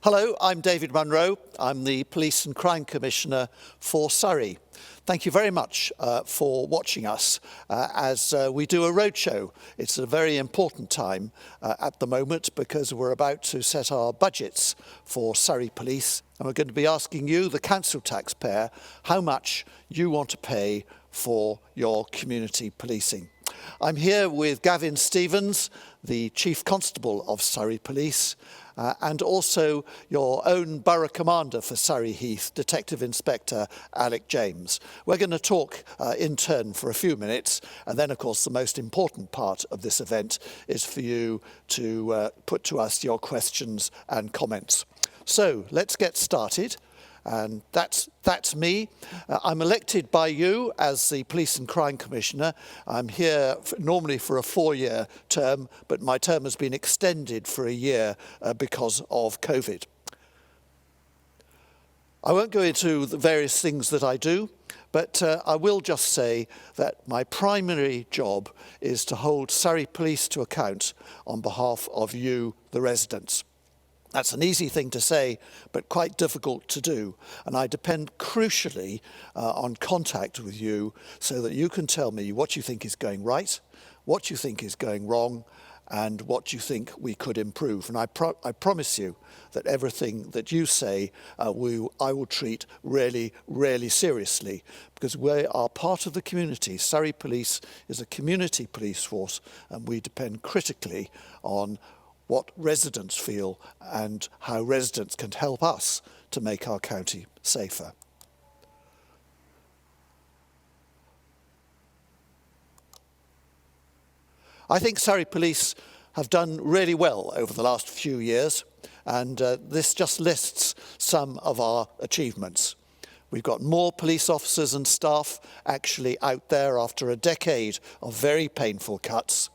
Hello, I'm David Munro. I'm the Police and Crime Commissioner for Surrey. Thank you very much for watching us as we do a roadshow. It's a very important time at the moment because we're about to set our budgets for Surrey Police, and we're going to be asking you, the council taxpayer, how much you want to pay for your community policing. I'm here with Gavin Stevens, the Chief Constable of Surrey Police, and also your own Borough Commander for Surrey Heath, Detective Inspector Alec James. We're going to talk in turn for a few minutes, and then of course the most important part of this event is for you to put to us your questions and comments. So let's get started. And that's me. I'm elected by you as the Police and Crime Commissioner. I'm here normally for a 4-year term, but my term has been extended for a year because of COVID. I won't go into the various things that I do, but I will just say that my primary job is to hold Surrey Police to account on behalf of you, the residents. That's an easy thing to say, but quite difficult to do. And I depend crucially on contact with you so that you can tell me what you think is going right, what you think is going wrong, and what you think we could improve. And I promise you that everything that you say, I will treat really, really seriously, because we are part of the community. Surrey Police is a community police force, and we depend critically on what residents feel and how residents can help us to make our county safer. I think Surrey Police have done really well over the last few years, and this just lists some of our achievements. We've got more police officers and staff actually out there after a decade of very painful cuts.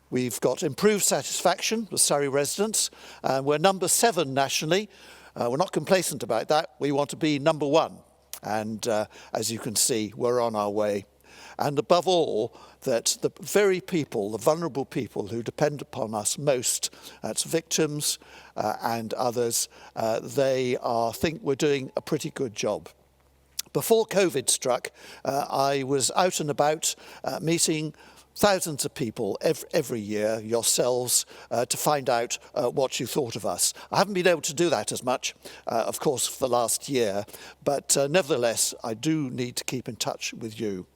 We've got improved satisfaction with Surrey residents. We're number 7 nationally. We're not complacent about that. We want to be number 1. And as you can see, we're on our way. And above all, that the very people, the vulnerable people who depend upon us most, that's victims and others, they think we're doing a pretty good job. Before COVID struck, I was out and about meeting thousands of people every year, yourselves, to find out what you thought of us. I haven't been able to do that as much, of course, for the last year, but nevertheless, I do need to keep in touch with you.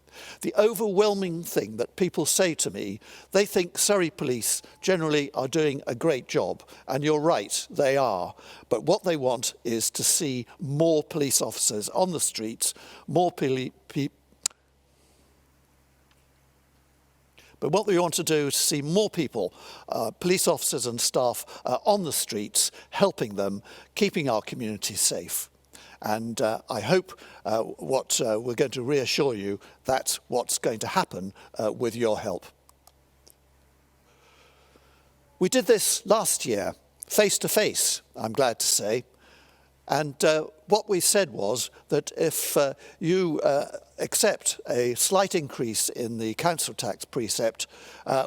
The overwhelming thing that people say to me, they think Surrey Police generally are doing a great job, and you're right, they are. But what they want is to see more police officers on the streets, more But what we want to do is see more people, police officers and staff on the streets, helping them, keeping our community safe. And I hope what we're going to reassure you, that's what's going to happen with your help. We did this last year, face to face, I'm glad to say. And what we said was that if you accept a slight increase in the council tax precept,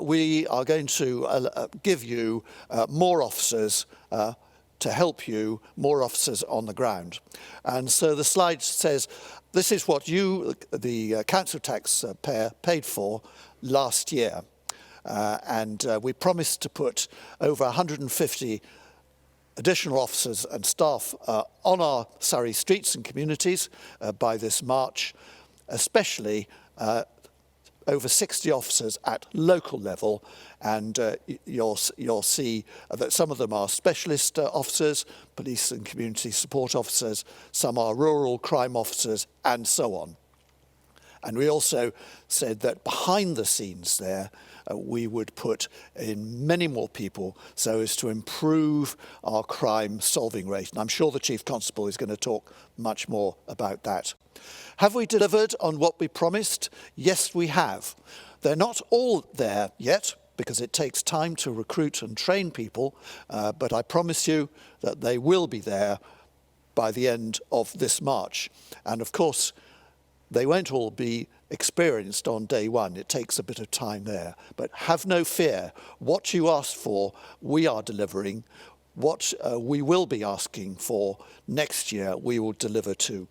we are going to give you more officers to help you, more officers on the ground. And so the slide says, this is what you, the council taxpayer, paid for last year. And we promised to put over 150 additional officers and staff on our Surrey streets and communities by this March, especially over 60 officers at local level, and you'll see that some of them are specialist officers, police and community support officers, some are rural crime officers, and so on. And we also said that behind the scenes there, we would put in many more people so as to improve our crime solving rate. And I'm sure the Chief Constable is going to talk much more about that. Have we delivered on what we promised? Yes, we have. They're not all there yet, because it takes time to recruit and train people, but I promise you that they will be there by the end of this March. And of course, they won't all be experienced on day one. It takes a bit of time there. But have no fear. What you asked for, we are delivering. what we will be asking for next year, we will deliver to.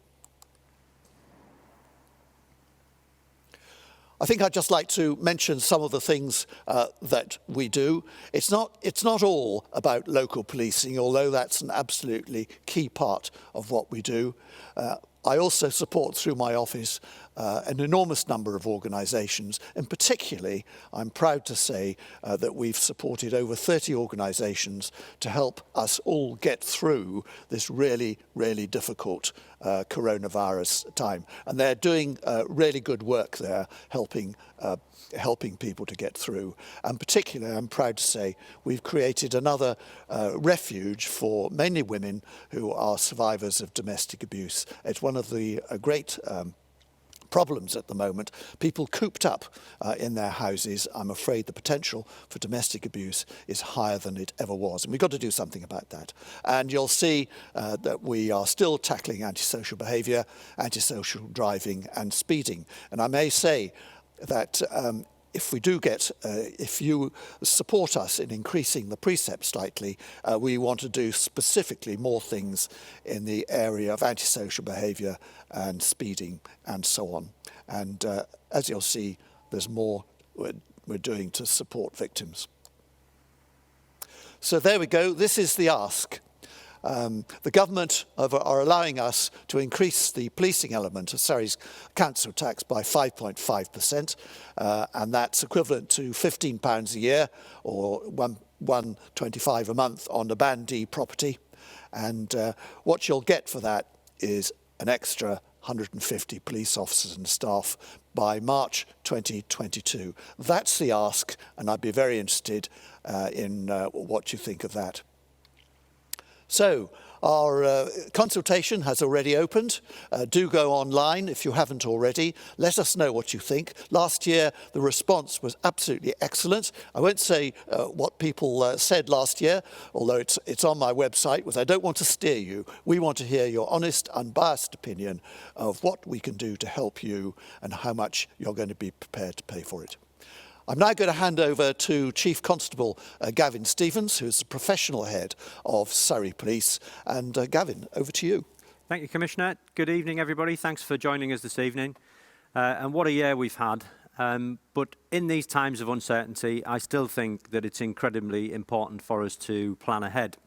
I think I'd just like to mention some of the things that we do. It's not all about local policing, although that's an absolutely key part of what we do. I also support through my office an enormous number of organisations, and particularly I'm proud to say that we've supported over 30 organisations to help us all get through this really, really difficult coronavirus time. And they're doing really good work there, helping people to get through. And particularly, I'm proud to say, we've created another refuge for mainly women who are survivors of domestic abuse. It's one of the great problems at the moment. People cooped up in their houses. I'm afraid the potential for domestic abuse is higher than it ever was. And we've got to do something about that. And you'll see that we are still tackling antisocial behaviour, antisocial driving and speeding. And I may say that if you support us in increasing the precepts slightly, we want to do specifically more things in the area of antisocial behaviour and speeding and so on. And as you'll see, there's more we're doing to support victims. So there we go. This is the ask. The government are allowing us to increase the policing element of Surrey's council tax by 5.5%, and that's equivalent to £15 a year or £1.25 a month on a Band D property. And what you'll get for that is an extra 150 police officers and staff by March 2022. That's the ask, and I'd be very interested in what you think of that. So, our consultation has already opened. Do go online if you haven't already. Let us know what you think. Last year, the response was absolutely excellent. I won't say what people said last year, although it's on my website, because I don't want to steer you. We want to hear your honest, unbiased opinion of what we can do to help you and how much you're going to be prepared to pay for it. I'm now going to hand over to Chief Constable Gavin Stevens, who is the professional head of Surrey Police. And Gavin, over to you. Thank you, Commissioner. Good evening, everybody. Thanks for joining us this evening. And what a year we've had. But in these times of uncertainty, I still think that it's incredibly important for us to plan ahead.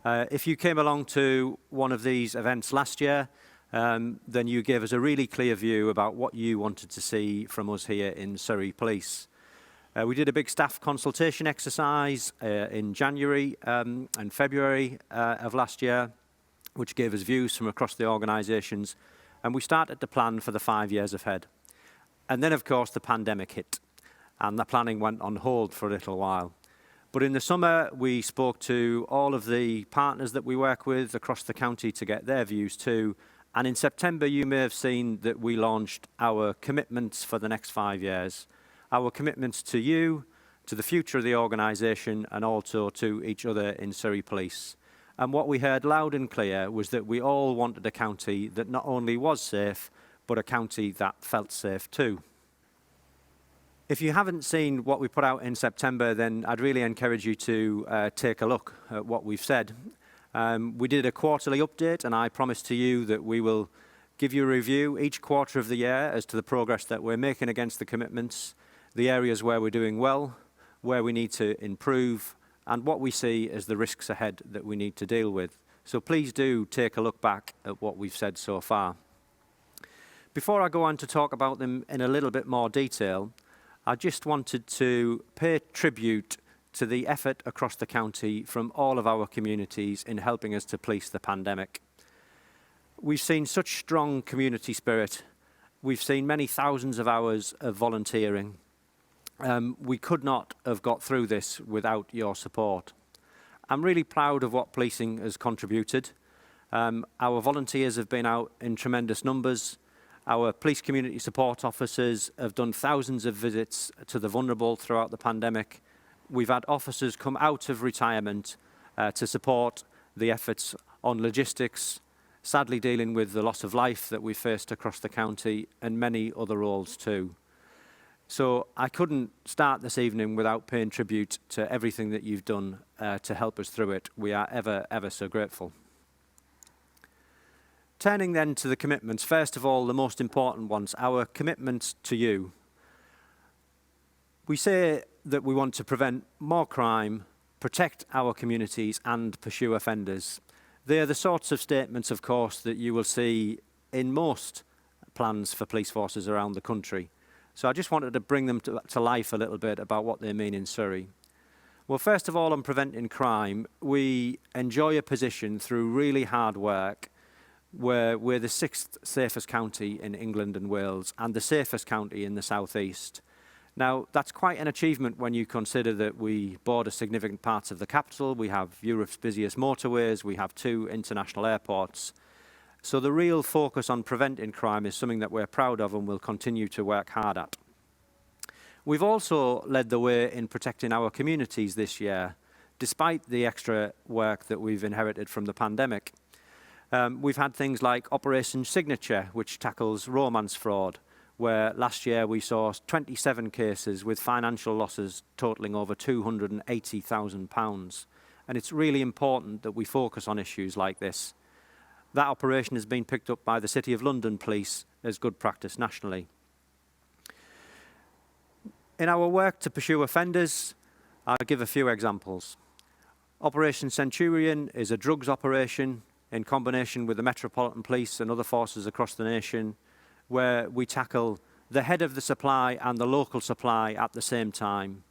If you came along to one of these events last year, then you gave us a really clear view about what you wanted to see from us here in Surrey Police. We did a big staff consultation exercise in January and February of last year, which gave us views from across the organisations, and we started to plan for the 5 years ahead. And then, of course, the pandemic hit, and the planning went on hold for a little while. But in the summer, we spoke to all of the partners that we work with across the county to get their views too. And in September, you may have seen that we launched our commitments for the next 5 years. Our commitments to you, to the future of the organisation, and also to each other in Surrey Police. And what we heard loud and clear was that we all wanted a county that not only was safe, but a county that felt safe too. If you haven't seen what we put out in September, then I'd really encourage you to take a look at what we've said. We did a quarterly update, and I promised to you that we will give you a review each quarter of the year as to the progress that we're making against the commitments, the areas where we're doing well, where we need to improve, and what we see as the risks ahead that we need to deal with. So please do take a look back at what we've said so far. Before I go on to talk about them in a little bit more detail, I just wanted to pay tribute to the effort across the county from all of our communities in helping us to police the pandemic. We've seen such strong community spirit. We've seen many thousands of hours of volunteering. We could not have got through this without your support. I'm really proud of what policing has contributed. Our volunteers have been out in tremendous numbers. Our police community support officers have done thousands of visits to the vulnerable throughout the pandemic. We've had officers come out of retirement to support the efforts on logistics, sadly dealing with the loss of life that we faced across the county, and many other roles too. So I couldn't start this evening without paying tribute to everything that you've done to help us through it. We are ever, ever so grateful. Turning then to the commitments, first of all, the most important ones, our commitments to you. We say that we want to prevent more crime, protect our communities and pursue offenders. They are the sorts of statements, of course, that you will see in most plans for police forces around the country. So I just wanted to bring them to life a little bit about what they mean in Surrey. Well, first of all, on preventing crime, we enjoy a position through really hard work where we're the 6th safest county in England and Wales and the safest county in the South East. Now, that's quite an achievement when you consider that we border significant parts of the capital, we have Europe's busiest motorways, we have 2 international airports. So the real focus on preventing crime is something that we're proud of and will continue to work hard at. We've also led the way in protecting our communities this year, despite the extra work that we've inherited from the pandemic. We've had things like Operation Signature, which tackles romance fraud, where last year we saw 27 cases with financial losses totalling over £280,000. And it's really important that we focus on issues like this. That operation has been picked up by the City of London Police as good practice nationally. In our work to pursue offenders, I'll give a few examples. Operation Centurion is a drugs operation in combination with the Metropolitan Police and other forces across the nation, where we tackle the head of the supply and the local supply at the same time.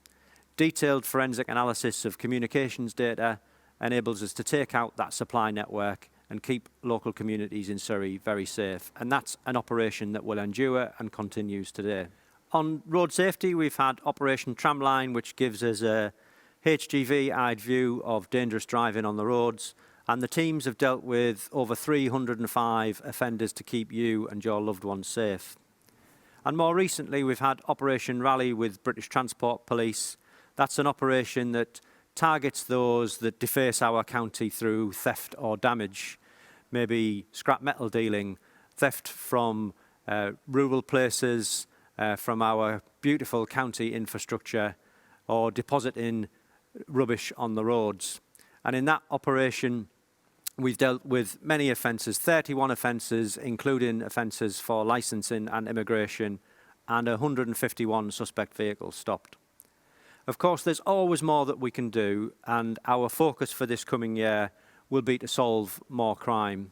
Detailed forensic analysis of communications data enables us to take out that supply network and keep local communities in Surrey very safe. And that's an operation that will endure and continues today. On road safety, we've had Operation Tramline, which gives us a HGV-eyed view of dangerous driving on the roads. And the teams have dealt with over 305 offenders to keep you and your loved ones safe. And more recently, we've had Operation Rally with British Transport Police. That's an operation that targets those that deface our county through theft or damage, maybe scrap metal dealing, theft from rural places, from our beautiful county infrastructure, or depositing rubbish on the roads. And in that operation, we've dealt with many offences, 31 offences, including offences for licensing and immigration, and 151 suspect vehicles stopped. Of course, there's always more that we can do, and our focus for this coming year will be to solve more crime.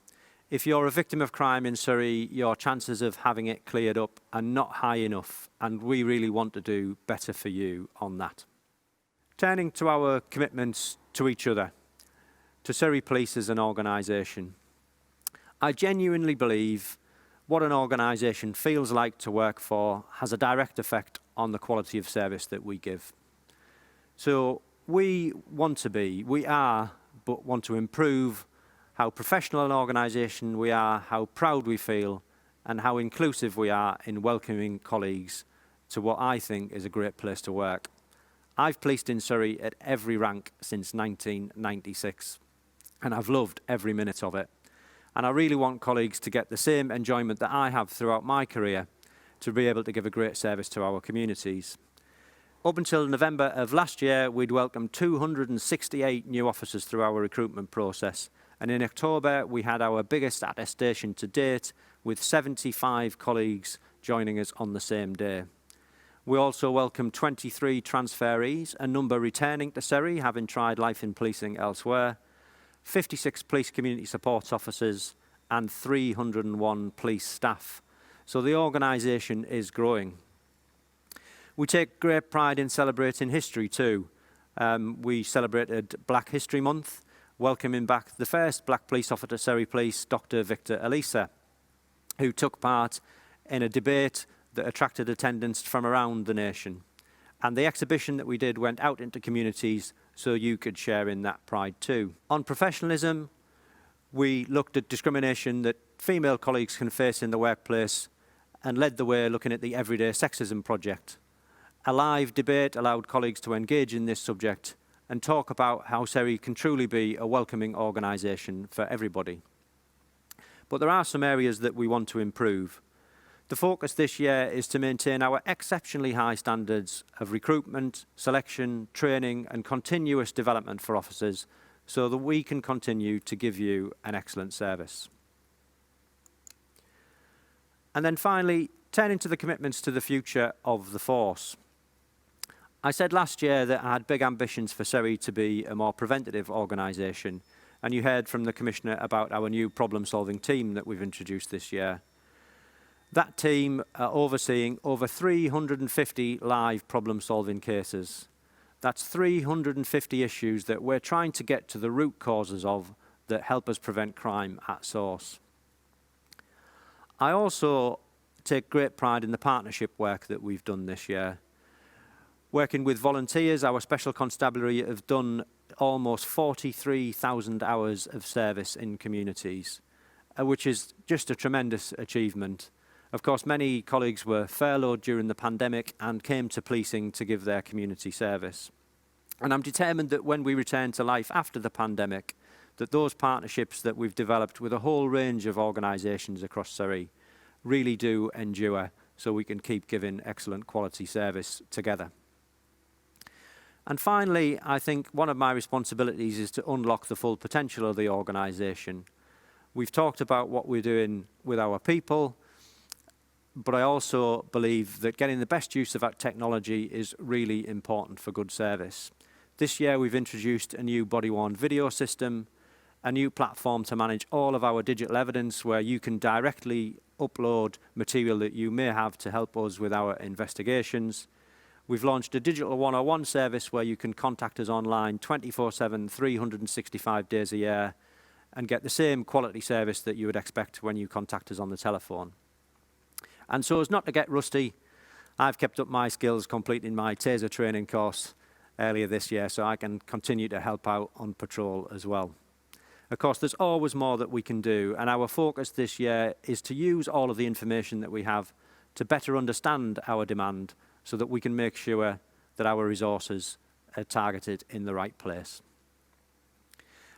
If you're a victim of crime in Surrey, your chances of having it cleared up are not high enough, and we really want to do better for you on that. Turning to our commitments to each other, to Surrey Police as an organisation. I genuinely believe what an organisation feels like to work for has a direct effect on the quality of service that we give. So we want to improve how professional an organisation we are, how proud we feel, and how inclusive we are in welcoming colleagues to what I think is a great place to work. I've policed in Surrey at every rank since 1996, and I've loved every minute of it. And I really want colleagues to get the same enjoyment that I have throughout my career to be able to give a great service to our communities. Up until November of last year, we'd welcomed 268 new officers through our recruitment process. And in October, we had our biggest attestation to date, with 75 colleagues joining us on the same day. We also welcomed 23 transferees, a number returning to Surrey, having tried life in policing elsewhere, 56 police community support officers, and 301 police staff. So the organisation is growing. We take great pride in celebrating history too. We celebrated Black History Month, welcoming back the first black police officer at Surrey Police, Dr. Victor Elisa, who took part in a debate that attracted attendance from around the nation. And the exhibition that we did went out into communities so you could share in that pride too. On professionalism, we looked at discrimination that female colleagues can face in the workplace and led the way looking at the Everyday Sexism Project. A live debate allowed colleagues to engage in this subject and talk about how Surrey can truly be a welcoming organisation for everybody. But there are some areas that we want to improve. The focus this year is to maintain our exceptionally high standards of recruitment, selection, training and continuous development for officers so that we can continue to give you an excellent service. And then finally, turning to the commitments to the future of the force. I said last year that I had big ambitions for Surrey to be a more preventative organisation, and you heard from the Commissioner about our new problem-solving team that we've introduced this year. That team are overseeing over 350 live problem-solving cases. That's 350 issues that we're trying to get to the root causes of that help us prevent crime at source. I also take great pride in the partnership work that we've done this year. Working with volunteers, our Special Constabulary have done almost 43,000 hours of service in communities, which is just a tremendous achievement. Of course, many colleagues were furloughed during the pandemic and came to policing to give their community service. And I'm determined that when we return to life after the pandemic, that those partnerships that we've developed with a whole range of organisations across Surrey really do endure, so we can keep giving excellent quality service together. And finally, I think one of my responsibilities is to unlock the full potential of the organisation. We've talked about what we're doing with our people, but I also believe that getting the best use of our technology is really important for good service. This year we've introduced a new body-worn video system, a new platform to manage all of our digital evidence where you can directly upload material that you may have to help us with our investigations. We've launched a Digital 101 service where you can contact us online 24/7, 365 days a year and get the same quality service that you would expect when you contact us on the telephone. And so as not to get rusty, I've kept up my skills completing my taser training course earlier this year so I can continue to help out on patrol as well. Of course, there's always more that we can do, and our focus this year is to use all of the information that we have to better understand our demand so that we can make sure that our resources are targeted in the right place.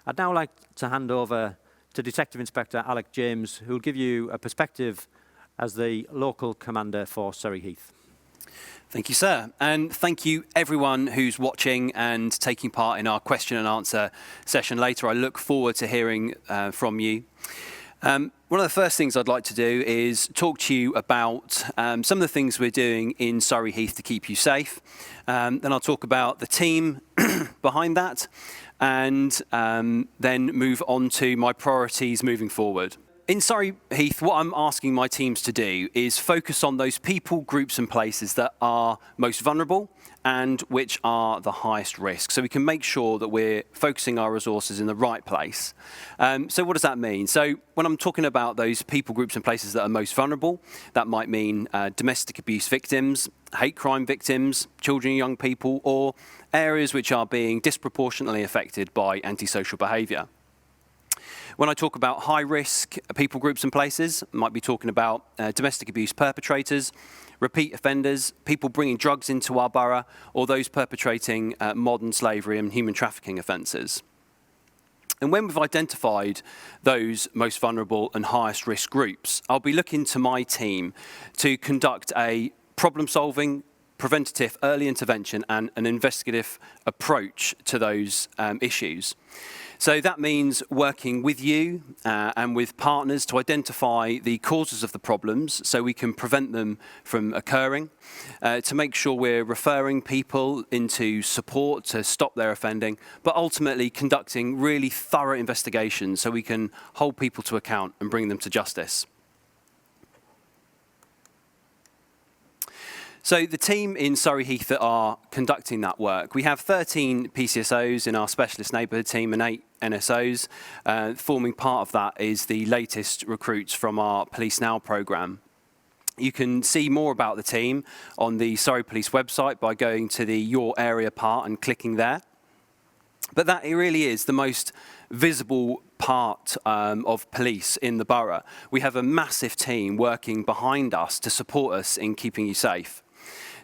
I'd now like to hand over to Detective Inspector Alec James, who will give you a perspective as the local commander for Surrey Heath. Thank you, sir. And thank you everyone who's watching and taking part in our question and answer session later. I look forward to hearing from you. One of the first things I'd like to do is talk to you about some of the things we're doing in Surrey Heath to keep you safe. Then I'll talk about the team behind that and then move on to my priorities moving forward. In Surrey Heath, what I'm asking my teams to do is focus on those people, groups and places that are most vulnerable and which are the highest risk. So we can make sure that we're focusing our resources in the right place. So what does that mean? So when I'm talking about those people, groups and places that are most vulnerable, that might mean domestic abuse victims, hate crime victims, children and young people, or areas which are being disproportionately affected by antisocial behaviour. When I talk about high-risk people, groups and places, I might be talking about domestic abuse perpetrators, repeat offenders, people bringing drugs into our borough, or those perpetrating modern slavery and human trafficking offences. And when we've identified those most vulnerable and highest risk groups, I'll be looking to my team to conduct a problem-solving, preventative early intervention and an investigative approach to those issues. So that means working with you and with partners to identify the causes of the problems so we can prevent them from occurring, to make sure we're referring people into support to stop their offending, but ultimately conducting really thorough investigations so we can hold people to account and bring them to justice. So the team in Surrey Heath that are conducting that work, we have 13 PCSOs in our specialist neighbourhood team and 8 NSOs. Forming part of that is the latest recruits from our Police Now programme. You can see more about the team on the Surrey Police website by going to the Your Area part and clicking there. But that it really is the most visible part of police in the borough. We have a massive team working behind us to support us in keeping you safe.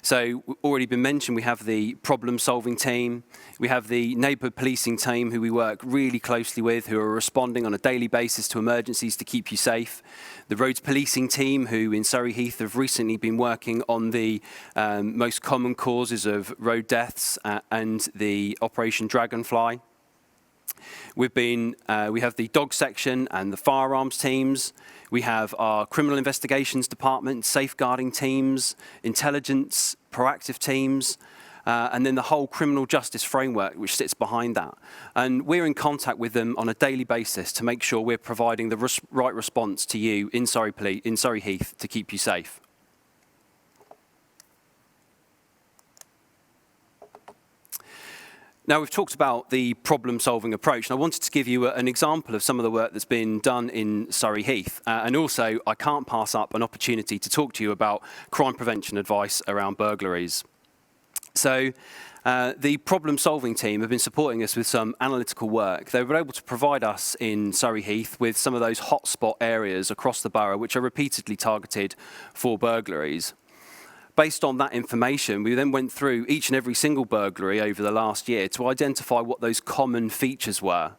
So already been mentioned, we have the problem-solving team, we have the neighbourhood policing team who we work really closely with, who are responding on a daily basis to emergencies to keep you safe. The roads policing team who in Surrey Heath have recently been working on the most common causes of road deaths and the Operation Dragonfly. We have the dog section and the firearms teams. We have our criminal investigations department, safeguarding teams, intelligence, proactive teams, and then the whole criminal justice framework which sits behind that. And we're in contact with them on a daily basis to make sure we're providing the right response to you in Surrey Heath to keep you safe. Now, we've talked about the problem-solving approach, and I wanted to give you an example of some of the work that's been done in Surrey Heath. And also, I can't pass up an opportunity to talk to you about crime prevention advice around burglaries. So, the problem-solving team have been supporting us with some analytical work. They were able to provide us in Surrey Heath with some of those hotspot areas across the borough which are repeatedly targeted for burglaries. Based on that information, we then went through each and every single burglary over the last year to identify what those common features were.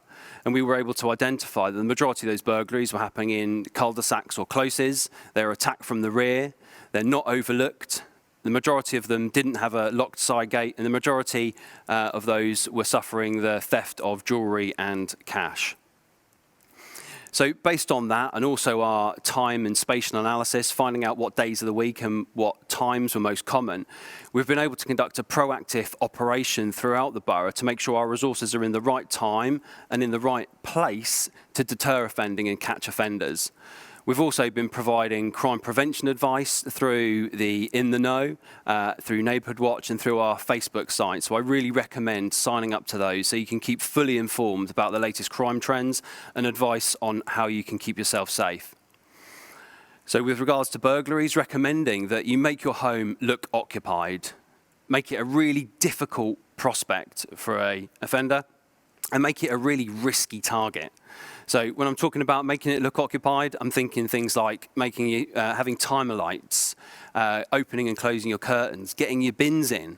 And we were able to identify that the majority of those burglaries were happening in cul-de-sacs or closes. They were attacked from the rear. They're not overlooked. The majority of them didn't have a locked side gate, and the majority of those were suffering the theft of jewellery and cash. So based on that, and also our time and spatial analysis, finding out what days of the week and what times were most common, we've been able to conduct a proactive operation throughout the borough to make sure our resources are in the right time and in the right place to deter offending and catch offenders. We've also been providing crime prevention advice through the In the Know, through Neighbourhood Watch and through our Facebook site. So I really recommend signing up to those so you can keep fully informed about the latest crime trends and advice on how you can keep yourself safe. So with regards to burglaries, recommending that you make your home look occupied, make it a really difficult prospect for an offender, and make it a really risky target. So when I'm talking about making it look occupied, I'm thinking things like having timer lights, opening and closing your curtains, getting your bins in,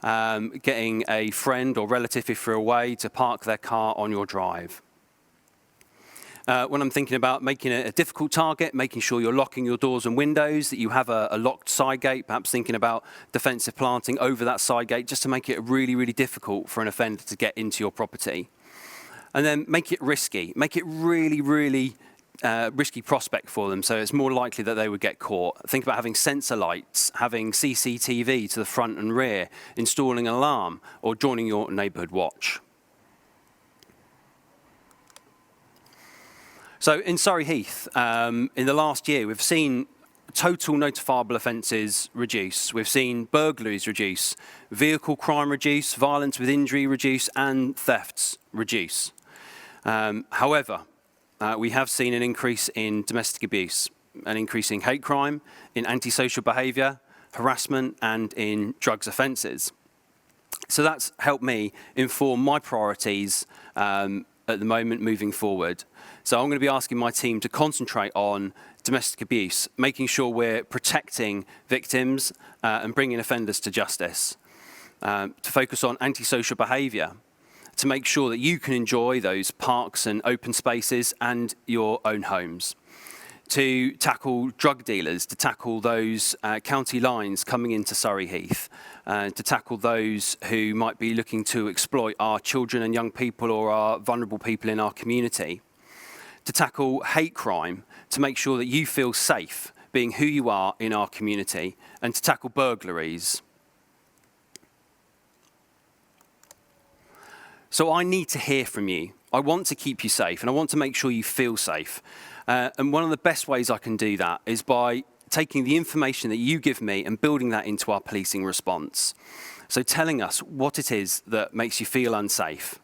getting a friend or relative if you're away to park their car on your drive. When I'm thinking about making it a difficult target, making sure you're locking your doors and windows, that you have a locked side gate, perhaps thinking about defensive planting over that side gate just to make it really, really difficult for an offender to get into your property. And then make it risky, make it really, really risky prospect for them, so it's more likely that they would get caught. Think about having sensor lights, having CCTV to the front and rear, installing an alarm, or joining your neighbourhood watch. So in Surrey Heath, in the last year, we've seen total notifiable offences reduce. We've seen burglaries reduce, vehicle crime reduce, violence with injury reduce, and thefts reduce. However, we have seen an increase in domestic abuse, an increase in hate crime, in antisocial behaviour, harassment, and in drugs offences. So that's helped me inform my priorities at the moment moving forward. So I'm going to be asking my team to concentrate on domestic abuse, making sure we're protecting victims and bringing offenders to justice, to focus on antisocial behaviour, to make sure that you can enjoy those parks and open spaces and your own homes, to tackle drug dealers, to tackle those county lines coming into Surrey Heath, to tackle those who might be looking to exploit our children and young people or our vulnerable people in our community, to tackle hate crime, to make sure that you feel safe being who you are in our community, and to tackle burglaries. So I need to hear from you. I want to keep you safe, and I want to make sure you feel safe. And one of the best ways I can do that is by taking the information that you give me and building that into our policing response. So telling us what it is that makes you feel unsafe.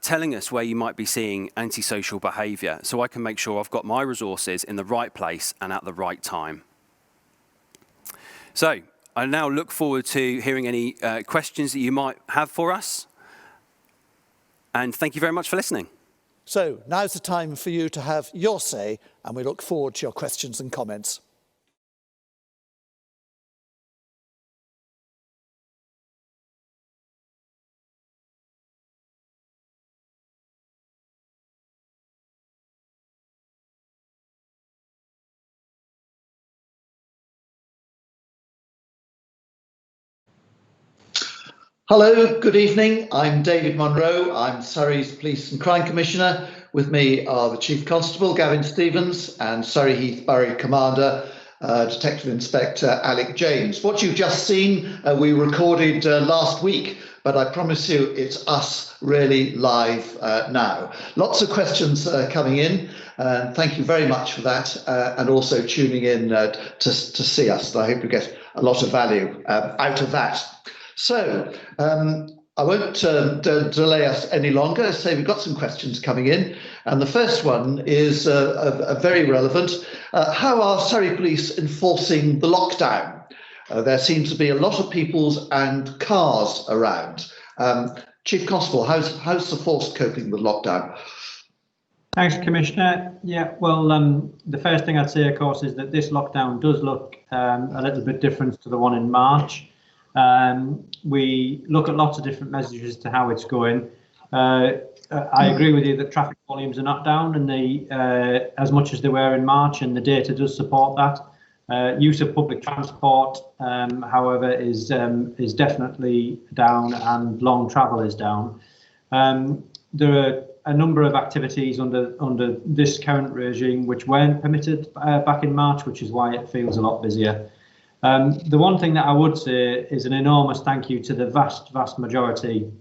Telling us where you might be seeing antisocial behaviour, so I can make sure I've got my resources in the right place and at the right time. So I now look forward to hearing any questions that you might have for us. And thank you very much for listening. So now's the time for you to have your say, and we look forward to your questions and comments. Hello, good evening. I'm David Munro. I'm Surrey's Police and Crime Commissioner. With me are the Chief Constable, Gavin Stevens, and Surrey Heath Borough Commander, Detective Inspector Alec James. What you've just seen, we recorded last week, but I promise you it's us really live now. Lots of questions coming in. Thank you very much for that, and also tuning in to see us. I hope you get a lot of value out of that. So I won't delay us any longer. So we've got some questions coming in. And the first one is very relevant. How are Surrey Police enforcing the lockdown? There seems to be a lot of people and cars around. Chief Constable, how's the force coping with lockdown? Thanks, Commissioner. Yeah, well, the first thing I'd say, of course, is that this lockdown does look a little bit different to the one in March. We look at lots of different measures as to how it's going. I agree with you that traffic volumes are not down and as much as they were in March, and the data does support that. Use of public transport, however, is definitely down, and long travel is down. There are a number of activities under this current regime which weren't permitted back in March, which is why it feels a lot busier. The one thing that I would say is an enormous thank you to the vast majority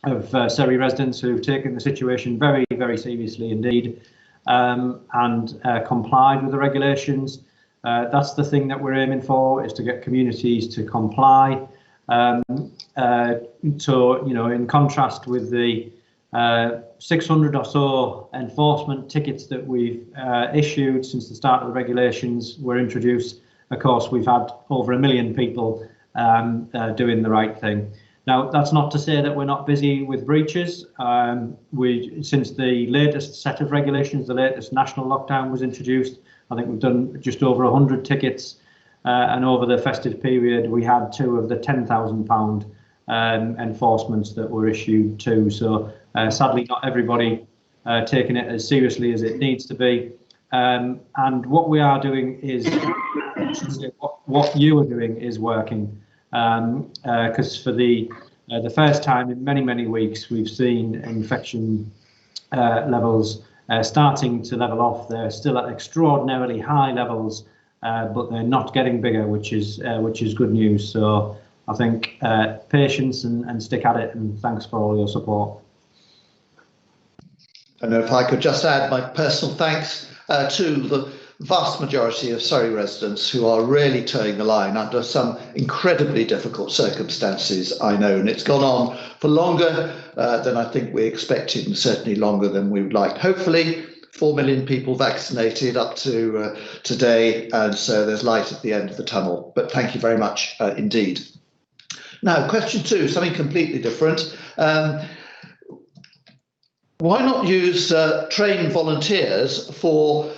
of Surrey residents who've taken the situation very, very seriously indeed, and complied with the regulations. That's the thing that we're aiming for, is to get communities to comply. So, you know, in contrast with the 600 or so enforcement tickets that we've issued since the start of the regulations were introduced, of course, we've had over 1 million people doing the right thing. Now, that's not to say that we're not busy with breaches. Since the latest set of regulations, the latest national lockdown was introduced, I think we've done just over 100 tickets. And over the festive period, we had 2 of the £10,000 enforcements that were issued too. So sadly, not everybody taking it as seriously as it needs to be. And what we are doing is, what you are doing is working, because for the first time in many weeks, we've seen infection levels starting to level off. They're still at extraordinarily high levels, but they're not getting bigger, which is good news. So I think patience and stick at it, and thanks for all your support. And if I could just add my personal thanks to the vast majority of Surrey residents who are really towing the line under some incredibly difficult circumstances, I know, and it's gone on for longer than I think we expected, and certainly longer than we would like. Hopefully 4 million people vaccinated up to today, and so there's light at the end of the tunnel. But thank you very much indeed. Now, question 2, something completely different. Why not use trained volunteers for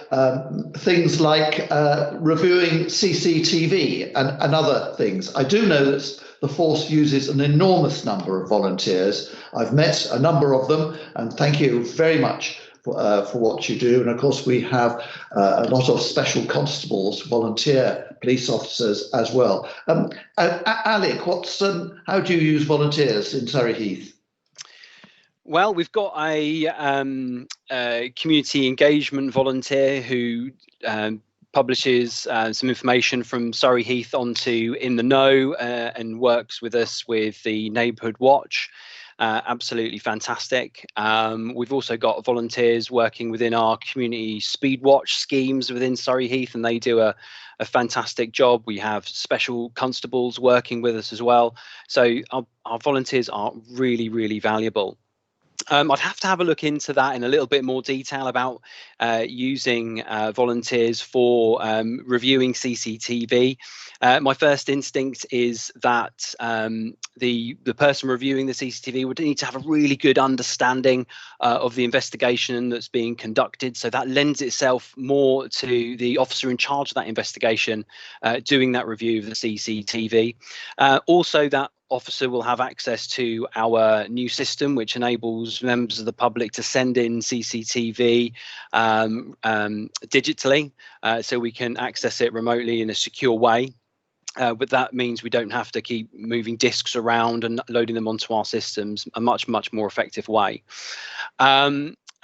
things like reviewing CCTV and other things? I do know that the force uses an enormous number of volunteers. I've met a number of them, and thank you very much for what you do. And of course, we have a lot of special constables, volunteer police officers as well. Alec, how do you use volunteers in Surrey Heath? Well, we've got a community engagement volunteer who publishes some information from Surrey Heath onto In the Know and works with us with the Neighbourhood Watch. Absolutely fantastic. We've also got volunteers working within our community speed watch schemes within Surrey Heath, and they do a fantastic job. We have special constables working with us as well. So our volunteers are really, really valuable. I'd have to have a look into that in a little bit more detail about using volunteers for reviewing CCTV. My first instinct is that the person reviewing the CCTV would need to have a really good understanding of the investigation that's being conducted. So that lends itself more to the officer in charge of that investigation doing that review of the CCTV. Also, that officer will have access to our new system, which enables members of the public to send in CCTV digitally, so we can access it remotely in a secure way. But that means we don't have to keep moving disks around and loading them onto our systems, a much more effective way.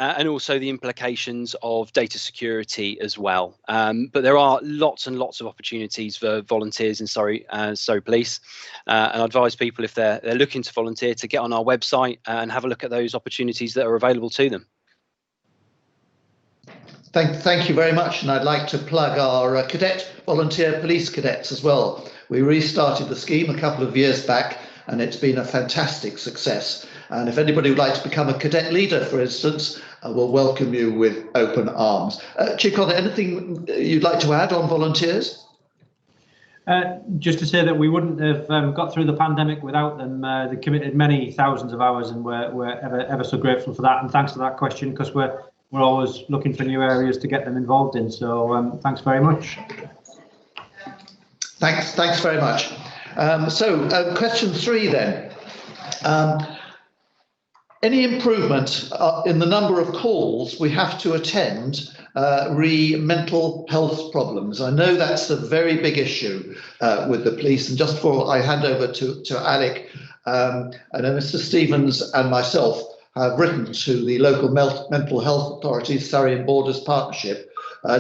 And also the implications of data security as well. But there are lots and lots of opportunities for volunteers in Surrey Police, and I advise people, if they're looking to volunteer, to get on our website and have a look at those opportunities that are available to them. Thank you very much, and I'd like to plug our volunteer police cadets as well. We restarted the scheme a couple of years back, and it's been a fantastic success. And if anybody would like to become a cadet leader, for instance, we'll welcome you with open arms. Chikon, anything you'd like to add on volunteers? Just to say that we wouldn't have got through the pandemic without them. They committed many thousands of hours, and we're ever so grateful for that. And thanks for that question, because we're always looking for new areas to get them involved in. So thanks very much. Thanks very much. So question 3 then. Any improvement in the number of calls we have to attend re mental health problems? I know that's a very big issue with the police. And just before I hand over to Alec, I know Mr. Stevens and myself have written to the local mental health authorities, Surrey and Borders Partnership,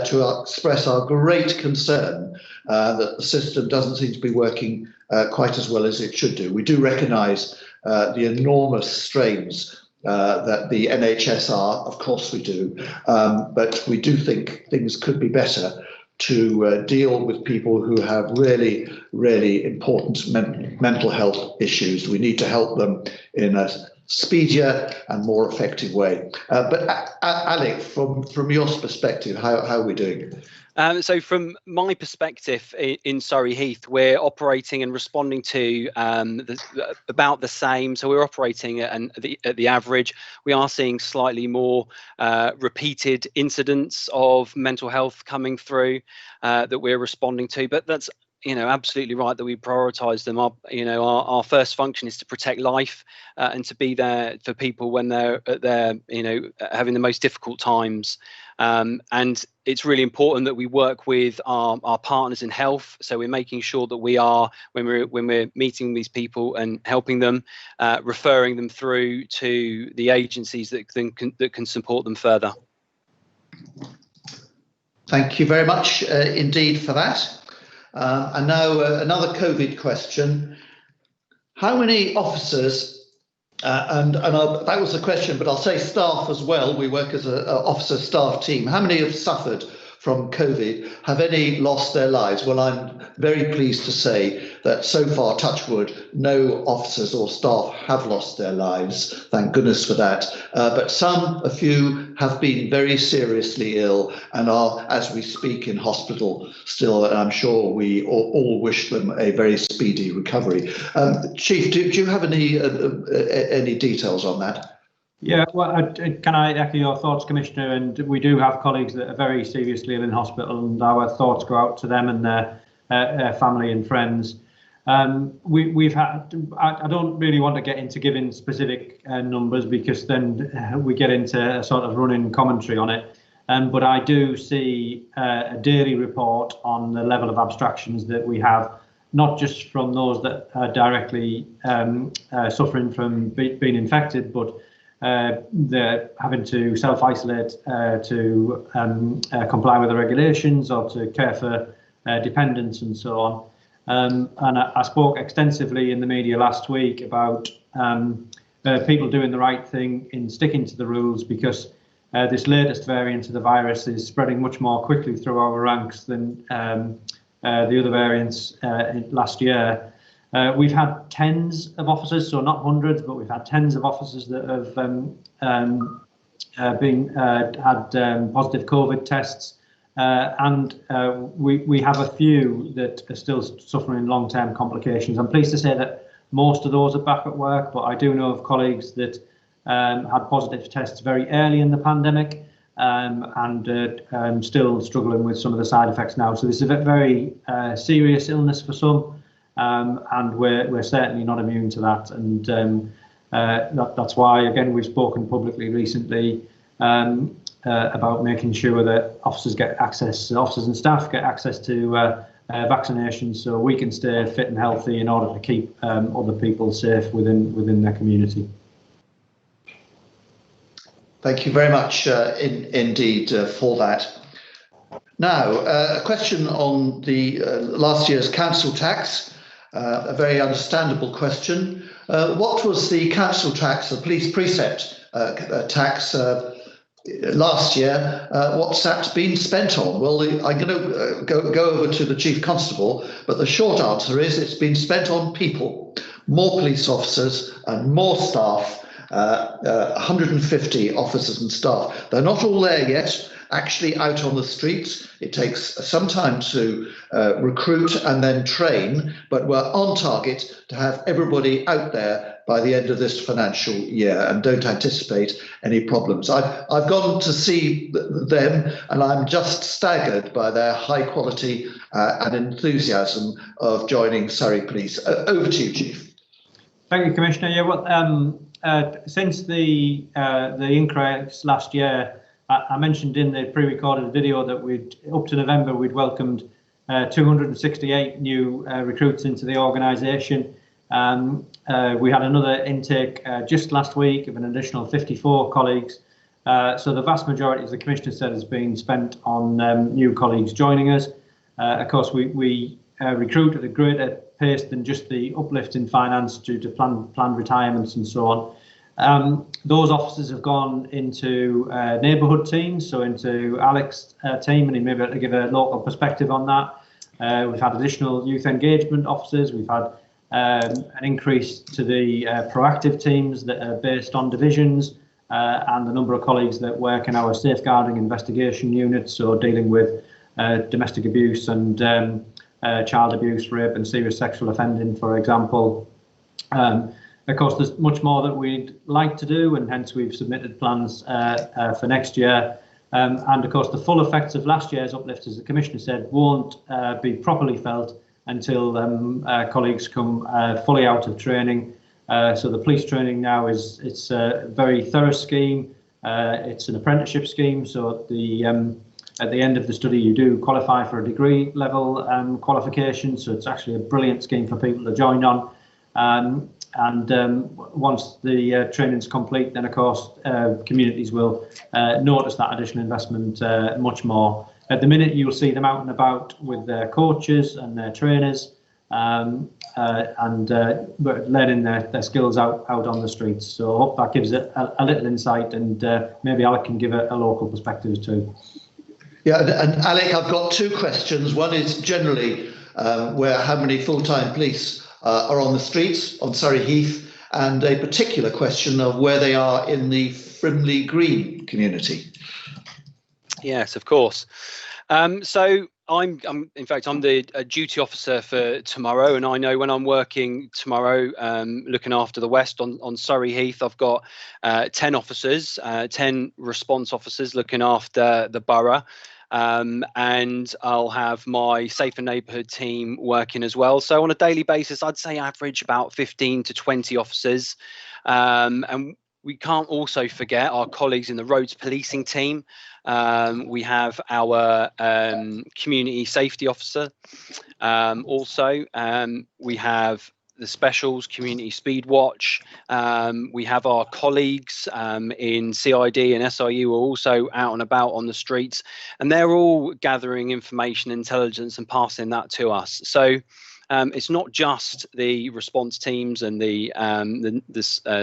to express our great concern that the system doesn't seem to be working quite as well as it should do. We do recognise the enormous strains that the NHS are, of course we do, but we do think things could be better to deal with people who have really, really important mental health issues. We need to help them in a speedier and more effective way. But Alec, from your perspective, how are we doing? So from my perspective in Surrey Heath, we're operating and responding to about the same. So we're operating at the average. We are seeing slightly more repeated incidents of mental health coming through that we're responding to, but that's absolutely right that we prioritise them. Our first function is to protect life and to be there for people when they're having the most difficult times. And it's really important that we work with our partners in health. So we're making sure that we are, when we're meeting these people and helping them, referring them through to the agencies that can support them further. Thank you very much indeed for that. And now another COVID question. How many officers, that was the question, but I'll say staff as well. We work as an officer staff team. How many have suffered from COVID? Have any lost their lives? Well, I'm very pleased to say that so far, touch wood, no officers or staff have lost their lives. Thank goodness for that. But a few have been very seriously ill and are, as we speak, in hospital still. And I'm sure we all wish them a very speedy recovery. Chief, do you have any details on that? Yeah, well, can I echo your thoughts, Commissioner? And we do have colleagues that are very seriously ill in hospital, and our thoughts go out to them and their family and friends. We've had, I don't really want to get into giving specific numbers, because then we get into a sort of running commentary on it. But I do see a daily report on the level of abstractions that we have, not just from those that are directly suffering from being infected, but they're having to self-isolate to comply with the regulations or to care for dependents and so on. And I spoke extensively in the media last week about people doing the right thing in sticking to the rules, because this latest variant of the virus is spreading much more quickly through our ranks than the other variants last year. We've had tens of officers, so not hundreds, but we've had tens of officers that have had positive COVID tests, and we have a few that are still suffering long-term complications. I'm pleased to say that most of those are back at work, but I do know of colleagues that had positive tests very early in the pandemic and still struggling with some of the side effects now. So this is a very serious illness for some. And we're certainly not immune to that, and that's why, again, we've spoken publicly recently about making sure that officers and staff get access to vaccinations so we can stay fit and healthy in order to keep other people safe within their community. Thank you very much indeed for that. Now, a question on the last year's council tax, a very understandable question. What was the council tax, the police precept tax last year? What's that been spent on? Well, I'm going to go over to the Chief Constable, but the short answer is it's been spent on people, more police officers and more staff. 150 officers and staff. They're not all there yet, actually out on the streets. It takes some time to recruit and then train, but we're on target to have everybody out there by the end of this financial year and don't anticipate any problems. I've gone to see them and I'm just staggered by their high quality and enthusiasm of joining Surrey Police. Over to you, Chief. Thank you, Commissioner. Yeah, well, since the increase last year, I mentioned in the pre-recorded video that up to November we'd welcomed 268 new recruits into the organisation. We had another intake just last week of an additional 54 colleagues. So the vast majority, as the Commissioner said, has been spent on new colleagues joining us. Of course, we recruit at a greater pace than just the uplift in finance due to planned retirements and so on. Those officers have gone into neighbourhood teams, so into Alex's team, and he may be able to give a local perspective on that. We've had additional youth engagement officers. We've had an increase to the proactive teams that are based on divisions, and the number of colleagues that work in our safeguarding investigation units, so dealing with domestic abuse and child abuse, rape and serious sexual offending, for example. Of course, there's much more that we'd like to do, and hence we've submitted plans for next year. And of course, the full effects of last year's uplift, as the Commissioner said, won't be properly felt until colleagues come fully out of training. So the police training now it's a very thorough scheme. It's an apprenticeship scheme, so at the end of the study, you do qualify for a degree level qualification. So it's actually a brilliant scheme for people to join on. And once the training's complete, then of course communities will notice that additional investment much more. At the minute, you'll see them out and about with their coaches and their trainers, and learning their skills out on the streets. So I hope that gives it a little insight, and maybe Alec can give a local perspective too. Yeah, and Alec, I've got two questions. One is generally how many full-time police are on the streets on Surrey Heath, and a particular question of where they are in the Frimley Green community. Yes, of course. So I'm the duty officer for tomorrow, and I know when I'm working tomorrow, looking after the West on Surrey Heath, I've got 10 officers, 10 response officers looking after the borough. And I'll have my safer neighbourhood team working as well. So on a daily basis, I'd say average about 15 to 20 officers. And we can't also forget our colleagues in the roads policing team. We have our community safety officer. Also, we have the specials, community speed watch. We have our colleagues in CID and SIU who are also out and about on the streets, and they're all gathering information, intelligence, and passing that to us. So it's not just the response teams and the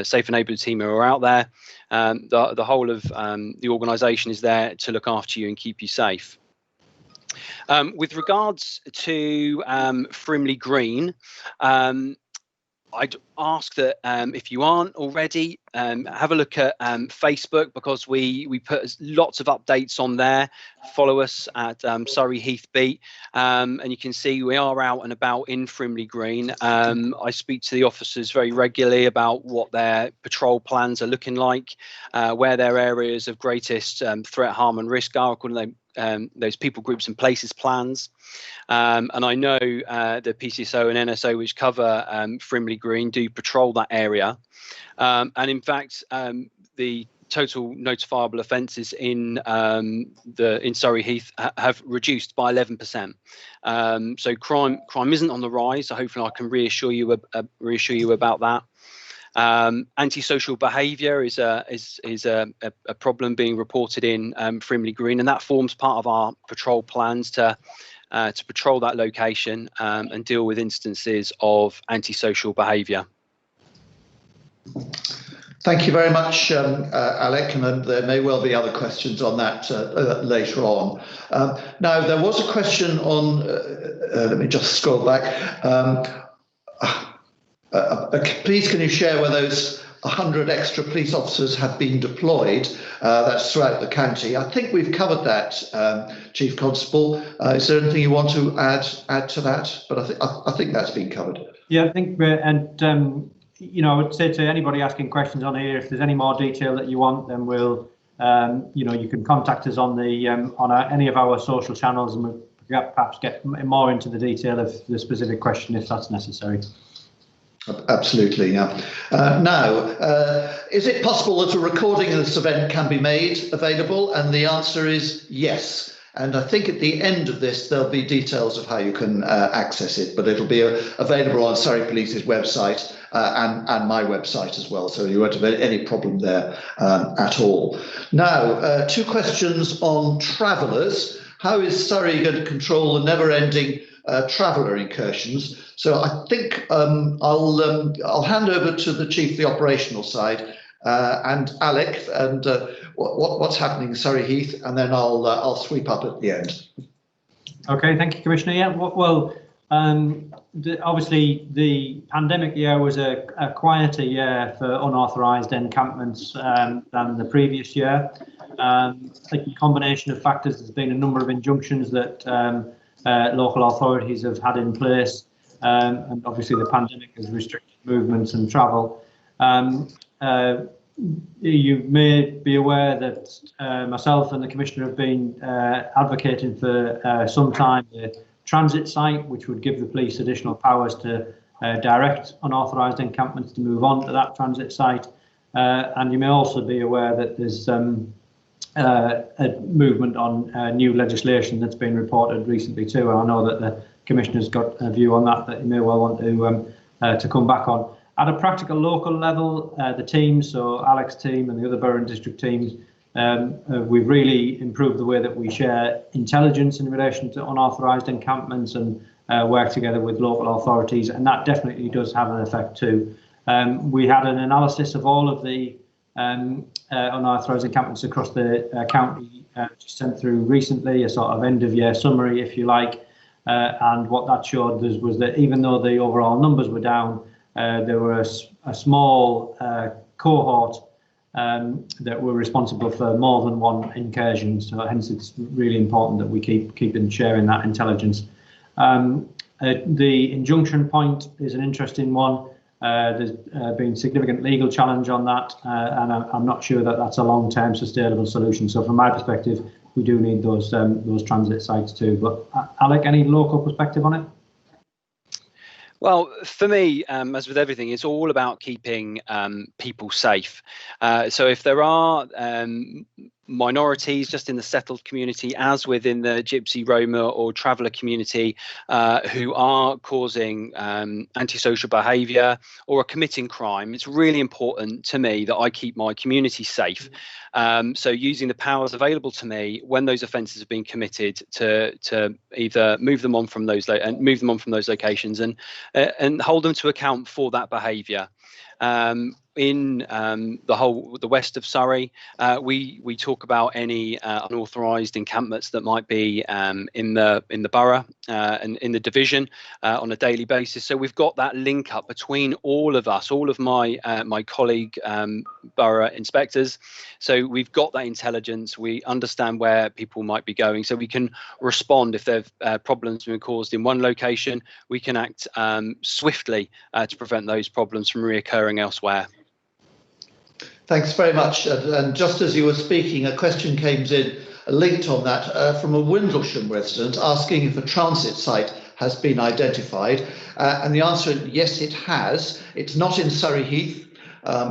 safer neighbourhood team who are out there. The whole of the organisation is there to look after you and keep you safe. With regards to Frimley Green, I'd ask that if you aren't already, have a look at Facebook, because we put lots of updates on there. Follow us at Surrey Heath Beat, and you can see we are out and about in Frimley Green. I speak to the officers very regularly about what their patrol plans are looking like, where their areas of greatest threat, harm and risk are, according to those people groups and places plans. And I know the PCSO and NSO, which cover Frimley Green, do patrol that area. And in fact, the total notifiable offences in Surrey Heath have reduced by 11%. So crime isn't on the rise. So hopefully I can reassure you about that. Antisocial behaviour is a problem being reported in Frimley Green, and that forms part of our patrol plans to patrol that location and deal with instances of antisocial behaviour. Thank you very much, Alec, and there may well be other questions on that later on. Now, there was a question on, let me just scroll back. Please, can you share where those 100 extra police officers have been deployed? That's throughout the county. I think we've covered that, Chief Constable. Is there anything you want to add to that? But I think that's been covered. Yeah, I think, you know, I would say to anybody asking questions on here, if there's any more detail that you want, then we'll, you know, you can contact us on the any of our social channels, and we'll perhaps get more into the detail of the specific question if that's necessary. Absolutely, yeah. Now, is it possible that a recording of this event can be made available? And the answer is yes. And I think at the end of this, there'll be details of how you can access it, but it'll be available on Surrey Police's website and my website as well. So you won't have any problem there at all. Now, two questions on travellers. How is Surrey going to control the never-ending traveller incursions? So I think I'll hand over to the Chief of the operational side and Alec, and what's happening in Surrey Heath, and then I'll sweep up at the end. Okay, thank you, Commissioner. Yeah, well, obviously the pandemic year was a quieter year for unauthorised encampments than the previous year. I think a combination of factors. There's been a number of injunctions that local authorities have had in place, and obviously the pandemic has restricted movements and travel. You may be aware that myself and the Commissioner have been advocating for some time the transit site, which would give the police additional powers to direct unauthorised encampments to move on to that transit site. And you may also be aware that there's a movement on new legislation that's been reported recently too. And I know that the Commissioner's got a view on that you may well want to come back on. At a practical local level, the teams, so Alec's team and the other borough and district teams, we've really improved the way that we share intelligence in relation to unauthorised encampments and work together with local authorities, and that definitely does have an effect too. We had an analysis of all of the unauthorised encampments across the county, just sent through recently, a sort of end-of-year summary, if you like, and what that showed us was that even though the overall numbers were down, there were a small cohort that were responsible for more than one incursion. So hence it's really important that we keep sharing that intelligence. The injunction point is an interesting one. There's been significant legal challenge on that, and I'm not sure that that's a long-term sustainable solution. So from my perspective, we do need those transit sites too. But Alec, any local perspective on it? Well, for me, as with everything, it's all about keeping people safe. So if there are minorities just in the settled community, as within the Gypsy, Roma or traveller community, who are causing antisocial behaviour or are committing crime, it's really important to me that I keep my community safe. So using the powers available to me when those offences have been committed to either move them on from those locations and hold them to account for that behaviour. In the west of Surrey, we talk about any unauthorised encampments that might be in the borough and in the division on a daily basis. So we've got that link up between all of us, all of my colleague borough inspectors. So we've got that intelligence. We understand where people might be going, so we can respond if there are problems being caused in one location. We can act swiftly to prevent those problems from reoccurring elsewhere. Thanks very much. And just as you were speaking, a question came in linked on that from a Windlesham resident asking if a transit site has been identified. And the answer, yes, it has. It's not in Surrey Heath.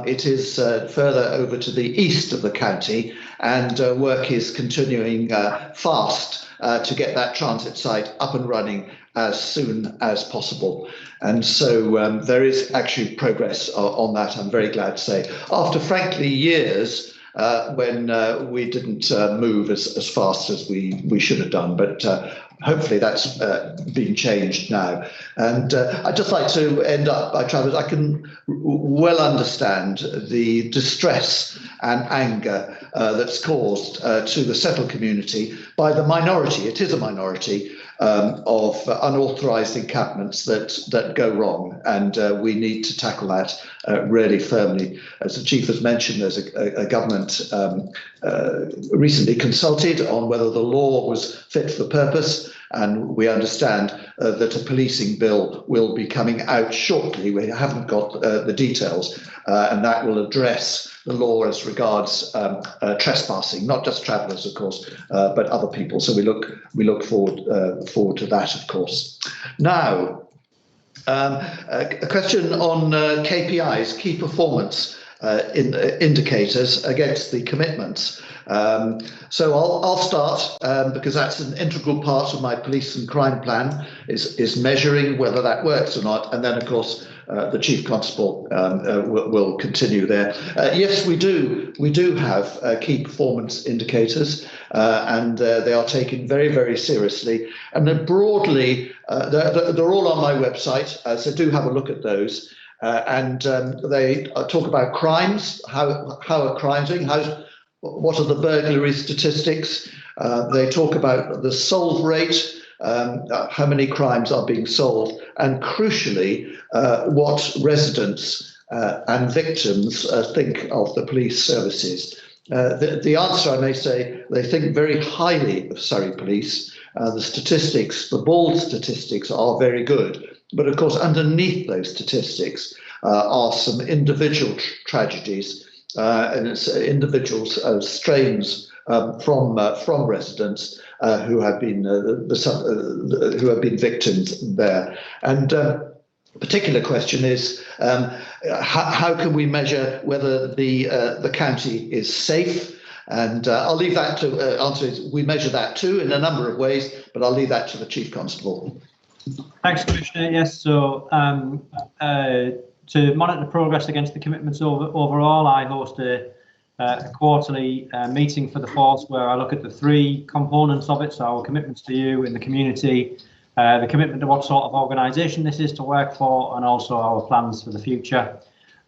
it is further over to the east of the county, and work is continuing fast to get that transit site up and running as soon as possible. And so there is actually progress on that, I'm very glad to say. After, frankly, years when we didn't move as fast as we should have done, but hopefully that's been changed now. And I'd just like to end up by Travis. I can well understand the distress and anger that's caused to the settled community by the minority. It is a minority of unauthorised encampments that go wrong, and we need to tackle that really firmly. As the Chief has mentioned, there's a government recently consulted on whether the law was fit for purpose, and we understand that a policing bill will be coming out shortly. We haven't got the details, and that will address the law as regards trespassing, not just travellers, of course, but other people. So we look forward to that, of course. Now, a question on KPIs, key performance indicators against the commitments. So I'll start because that's an integral part of my police and crime plan, is measuring whether that works or not, and then of course the Chief Constable will continue there. Yes, we do have key performance indicators, and they are taken very, very seriously, and they're broadly they're all on my website, so do have a look at those. And they talk about crimes, how are crimes doing, what are the burglary statistics. They talk about the solve rate, how many crimes are being solved, and crucially, what residents and victims think of the police services. The answer, I may say, they think very highly of Surrey Police. The statistics, the bald statistics, are very good. But of course, underneath those statistics are some individual tragedies, and it's individuals, strains from residents who have been victims there. And particular question is how can we measure whether the county is safe? And I'll leave that to answer. We measure that too in a number of ways, but I'll leave that to the Chief Constable. Thanks, Commissioner. Yes, so to monitor progress against the commitments overall, I host a quarterly meeting for the force where I look at the three components of it. So our commitments to you in the community, the commitment to what sort of organisation this is to work for, and also our plans for the future.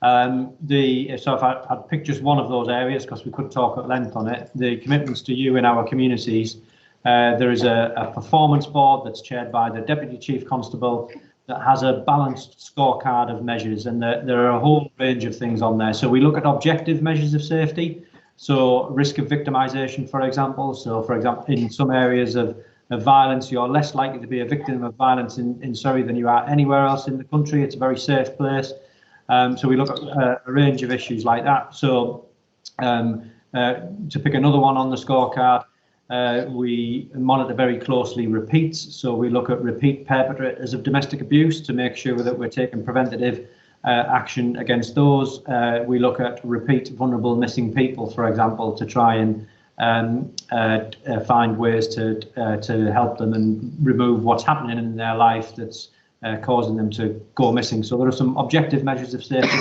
So if I'd pick just one of those areas, because we could talk at length on it, the commitments to you in our communities. There is a performance board that's chaired by the Deputy Chief Constable that has a balanced scorecard of measures, and there are a whole range of things on there. So we look at objective measures of safety, so risk of victimisation, for example. So, for example, in some areas of violence, you're less likely to be a victim of violence in Surrey than you are anywhere else in the country. It's a very safe place. So we look at a range of issues like that. So to pick another one on the scorecard, we monitor very closely repeats. So we look at repeat perpetrators of domestic abuse to make sure that we're taking preventative action against those. We look at repeat vulnerable missing people, for example, to try and find ways to help them and remove what's happening in their life that's causing them to go missing. So there are some objective measures of safety,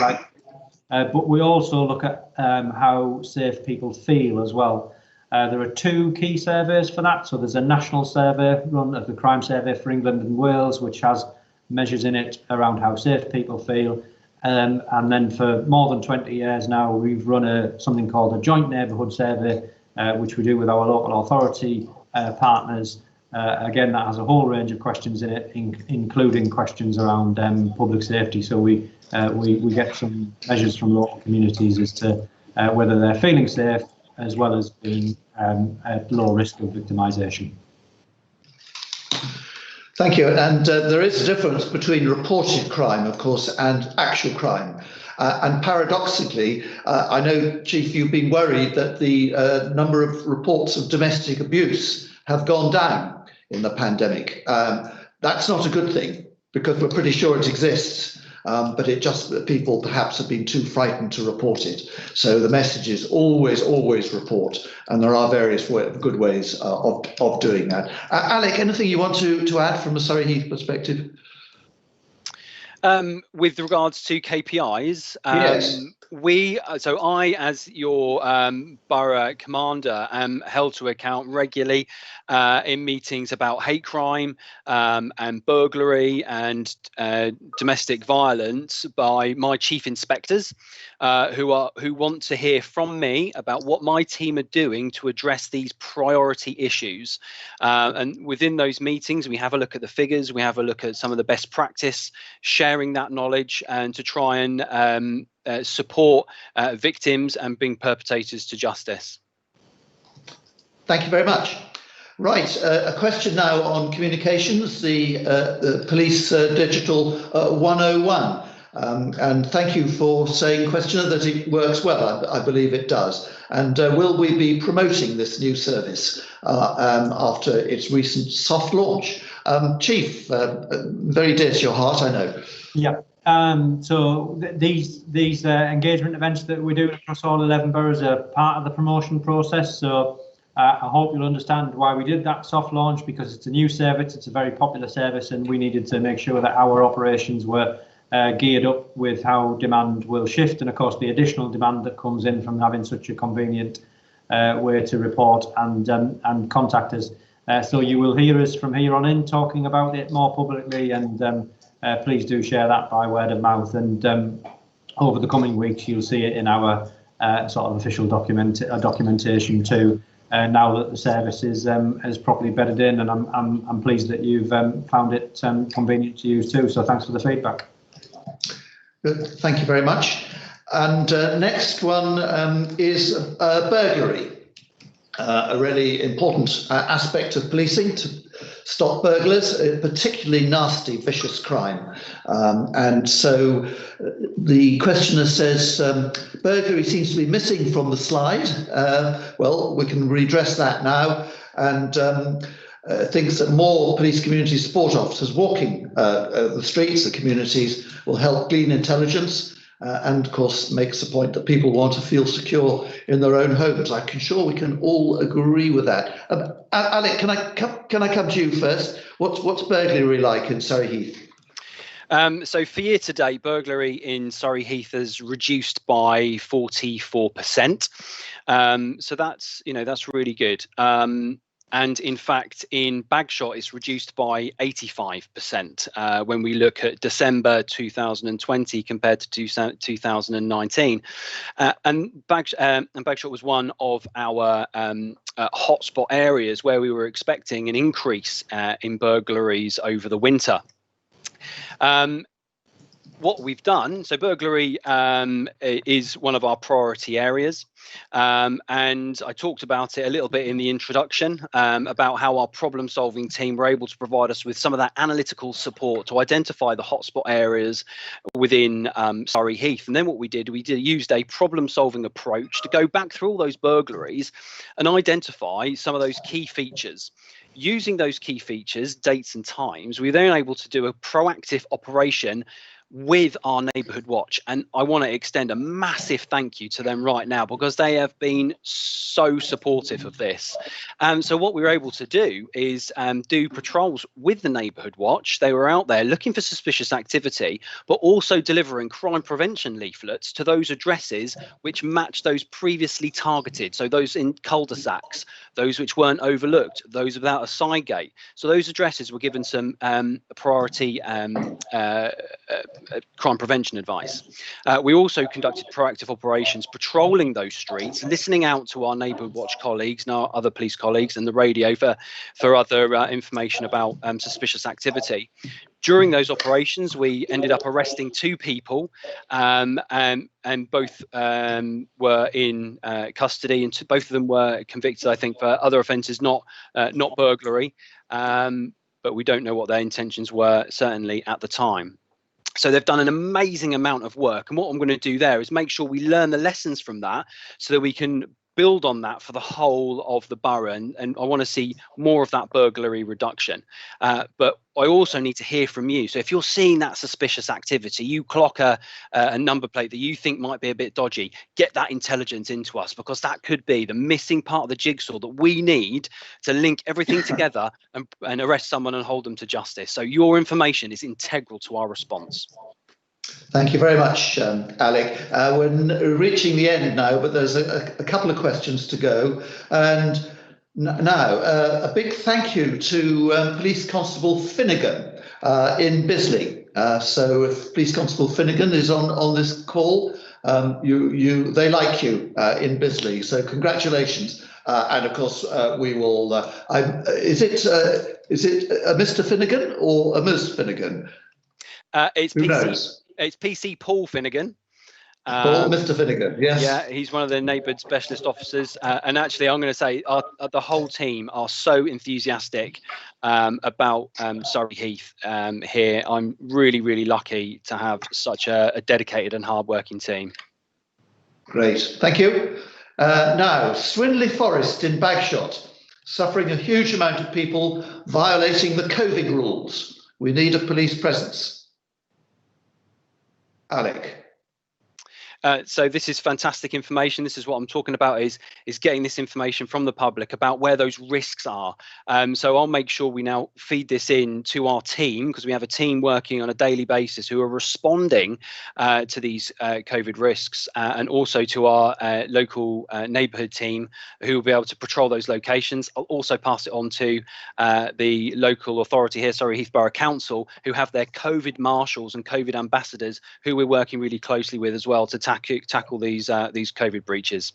but we also look at how safe people feel as well. There are two key surveys for that. So there's a national survey run of the Crime Survey for England and Wales, which has measures in it around how safe people feel. And then for more than 20 years now, we've run something called a joint neighbourhood survey, which we do with our local authority partners. Again, that has a whole range of questions in it, including questions around public safety. So we get some measures from local communities as to whether they're feeling safe, as well as being at low risk of victimisation. Thank you. And there is a difference between reported crime, of course, and actual crime. And paradoxically, I know, Chief, you've been worried that the number of reports of domestic abuse have gone down in the pandemic. That's not a good thing, because we're pretty sure it exists. but it just people perhaps have been too frightened to report it. So the message is always report, and there are various good ways of doing that. Alec, anything you want to add from a Surrey Heath perspective? With regards to KPIs, Yes. so I, as your borough commander, am held to account regularly in meetings about hate crime and burglary and domestic violence by my chief inspectors, who want to hear from me about what my team are doing to address these priority issues. And within those meetings, we have a look at the figures, we have a look at some of the best practice, sharing that knowledge, and to try and support victims and bring perpetrators to justice. Thank you very much. Right, a question now on communications, the Police Digital 101. And thank you for saying, questioner, that it works well. I believe it does. And will we be promoting this new service after its recent soft launch? Chief, very dear to your heart, I know. Yeah. So these engagement events that we're doing across all 11 boroughs are part of the promotion process. So I hope you'll understand why we did that soft launch, because it's a new service, it's a very popular service, and we needed to make sure that our operations were geared up with how demand will shift, and of course the additional demand that comes in from having such a convenient way to report and contact us. So you will hear us from here on in talking about it more publicly, and please do share that by word of mouth, and over the coming weeks you'll see it in our sort of official documentation too, now that the service is properly bedded in, and I'm pleased that you've found it convenient to use too, so thanks for the feedback. Good. Thank you very much. And next one is burglary, a really important aspect of policing to stop burglars, particularly nasty, vicious crime. And so the questioner says, burglary seems to be missing from the slide. Well, we can redress that now, and thinks that more police community support officers walking the streets, the communities, will help glean intelligence. And of course makes the point that people want to feel secure in their own homes. I'm sure we can all agree with that. Alec, can I come to you first? What's burglary like in Surrey Heath? So for year to date, burglary in Surrey Heath has reduced by 44%. So that's really good. And in fact, in Bagshot, it's reduced by 85% when we look at December 2020 compared to 2019. And Bagshot was one of our hotspot areas where we were expecting an increase in burglaries over the winter. What we've done, so burglary is one of our priority areas, and I talked about it a little bit in the introduction about how our problem-solving team were able to provide us with some of that analytical support to identify the hotspot areas within Surrey Heath. And then what we used a problem-solving approach to go back through all those burglaries and identify some of those key features. Using those key features, dates and times, we were then able to do a proactive operation with our neighbourhood watch, and I want to extend a massive thank you to them right now, because they have been so supportive of this. So what we were able to do is do patrols with the neighbourhood watch. They were out there looking for suspicious activity, but also delivering crime prevention leaflets to those addresses which match those previously targeted, so those in cul-de-sacs, those which weren't overlooked, those without a side gate. So those addresses were given some priority crime prevention advice. We also conducted proactive operations patrolling those streets, listening out to our neighbourhood watch colleagues and our other police colleagues and the radio for other information about suspicious activity. During those operations, we ended up arresting 2 people, and both were in custody, and both of them were convicted, I think, for other offences, not burglary, but we don't know what their intentions were, certainly at the time. So they've done an amazing amount of work, and what I'm going to do there is make sure we learn the lessons from that so that we can build on that for the whole of the borough, and I want to see more of that burglary reduction. But I also need to hear from you. So if you're seeing that suspicious activity, you clock a number plate that you think might be a bit dodgy, get that intelligence into us, because that could be the missing part of the jigsaw that we need to link everything together and arrest someone and hold them to justice. So your information is integral to our response. Thank you very much, Alec. We're reaching the end now, but there's a couple of questions to go. And now, a big thank you to Police Constable Finnegan in Bisley. So if Police Constable Finnegan is on this call, they like you in Bisley. So congratulations. And of course, we will. Is it a Mr. Finnegan or a Ms. Finnegan? It's Who PC. knows? It's PC Paul Finnegan. Mr. Finnegan, yes. Yeah, he's one of the neighbourhood specialist officers. And actually, I'm going to say the whole team are so enthusiastic about Surrey Heath here. I'm really, really lucky to have such a dedicated and hard-working team. Great, thank you. Now, Swinley Forest in Bagshot, suffering a huge amount of people violating the COVID rules. We need a police presence. Alec. So this is fantastic information. This is what I'm talking about, is getting this information from the public about where those risks are. So I'll make sure we now feed this in to our team, because we have a team working on a daily basis who are responding to these COVID risks, and also to our local neighbourhood team who will be able to patrol those locations. I'll also pass it on to the local authority here, Surrey Heath Borough Council, who have their COVID marshals and COVID ambassadors who we're working really closely with as well to tackle these COVID breaches.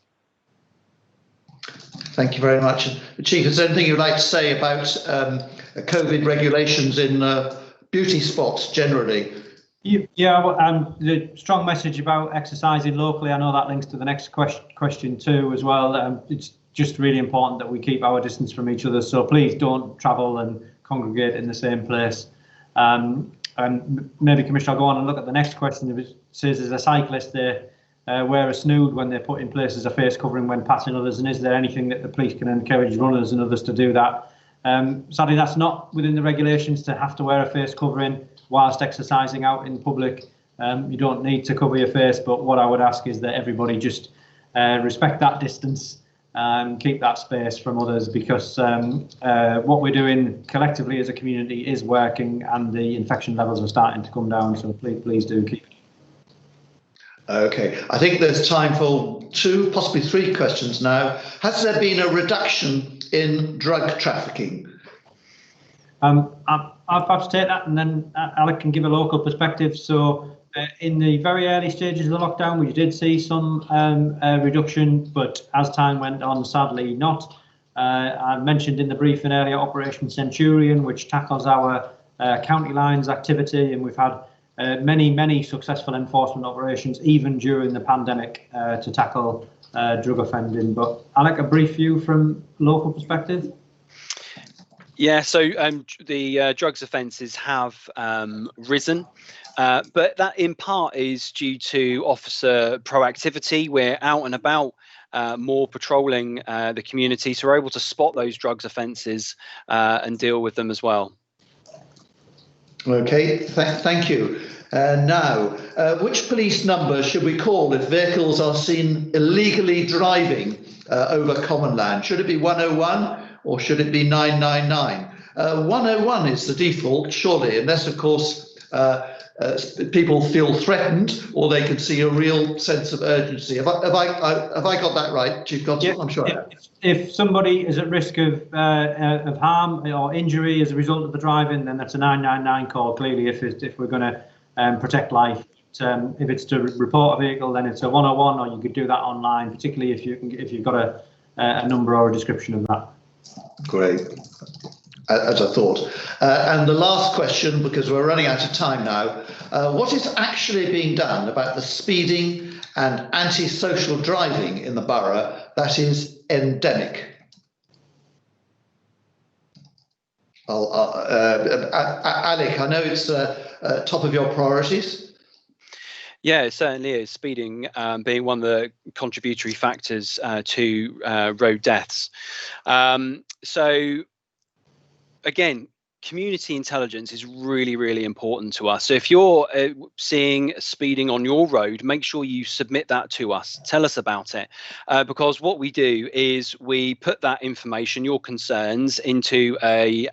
Thank you very much. Chief, is there anything you'd like to say about COVID regulations in beauty spots generally? Yeah, the strong message about exercising locally, I know that links to the next question too as well. It's just really important that we keep our distance from each other, so please don't travel and congregate in the same place. And maybe, Commissioner, I'll go on and look at the next question. If it says, as a cyclist, they wear a snood when they put in place as a face covering when passing others, and is there anything that the police can encourage runners and others to do that? Sadly, that's not within the regulations to have to wear a face covering whilst exercising out in public. You don't need to cover your face, but what I would ask is that everybody just respect that distance and keep that space from others, because what we're doing collectively as a community is working and the infection levels are starting to come down. So please do keep it. Okay, I think there's time for 2, possibly 3 questions now. Has there been a reduction in drug trafficking? I'll perhaps take that, and then Alec can give a local perspective. So in the very early stages of the lockdown, we did see some reduction, but as time went on, sadly not. I mentioned in the briefing earlier Operation Centurion, which tackles our county lines activity, and we've had many successful enforcement operations, even during the pandemic, to tackle drug offending. But Alec, a brief view from local perspective? Yeah, so the drugs offences have risen, but that in part is due to officer proactivity. We're out and about more patrolling the community, so we're able to spot those drugs offences and deal with them as well. Okay, thank you. Now, which police number should we call if vehicles are seen illegally driving over common land? Should it be 101 or should it be 999? 101 is the default, surely, unless, of course, people feel threatened or they can see a real sense of urgency. Have I got that right, Chief Constable? Yeah, I'm sure. If somebody is at risk of harm or injury as a result of the driving, then that's a 999 call. Clearly, if we're going to protect life. If it's to report a vehicle, then it's a 101, or you could do that online, particularly if you've got a number or a description of that. Great, as I thought. And the last question, because we're running out of time now, what is actually being done about the speeding and antisocial driving in the borough that is endemic? Alec, I know it's top of your priorities. Yeah, it certainly is. Speeding being one of the contributory factors to road deaths. So again, community intelligence is really, really important to us. So if you're seeing speeding on your road, make sure you submit that to us. Tell us about it, because what we do is we put that information, your concerns, into a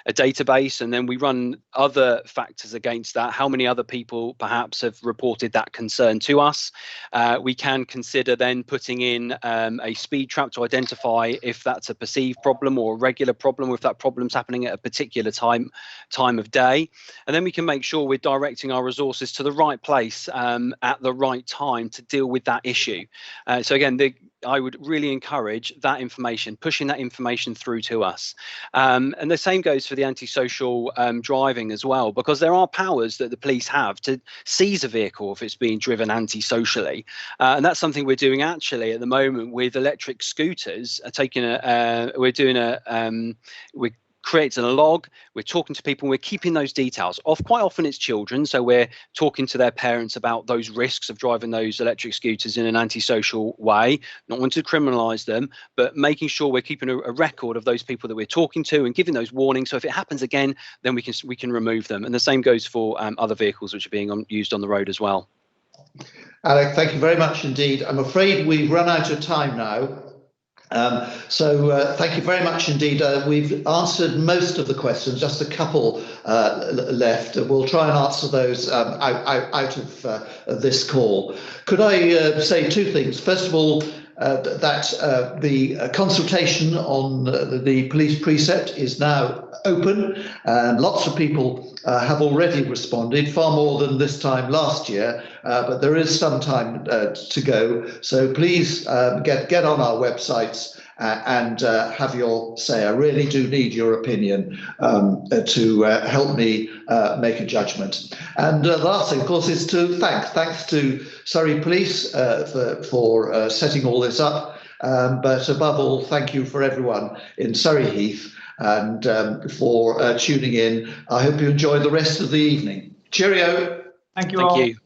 database, and then we run other factors against that. How many other people perhaps have reported that concern to us? We can consider then putting in a speed trap to identify if that's a perceived problem or a regular problem, or if that problem's happening at a particular time of day, and then we can make sure we're directing our resources to the right place at the right time to deal with that issue. So again, I would really encourage that information, pushing that information through to us. And the same goes for the antisocial driving as well, because there are powers that the police have to seize a vehicle if it's being driven antisocially. And that's something we're doing actually at the moment with electric scooters. We're creating a log, we're talking to people, we're keeping those details off. Quite often it's children, so we're talking to their parents about those risks of driving those electric scooters in an antisocial way, not wanting to criminalise them, but making sure we're keeping a record of those people that we're talking to and giving those warnings, so if it happens again, then we can remove them. And the same goes for other vehicles which are being used on the road as well. Alec, thank you very much indeed. I'm afraid we've run out of time now. So thank you very much indeed. We've answered most of the questions, just a couple left. We'll try and answer those out of this call. Could I say two things? First of all, that the consultation on the police precept is now open, and lots of people have already responded, far more than this time last year, but there is some time to go. So please get on our websites and have your say. I really do need your opinion to help me make a judgment. And the last thing, of course, is to thanks to Surrey Police for setting all this up. But above all, thank you for everyone in Surrey Heath and for tuning in. I hope you enjoy the rest of the evening. Cheerio. Thank you all. Thank you.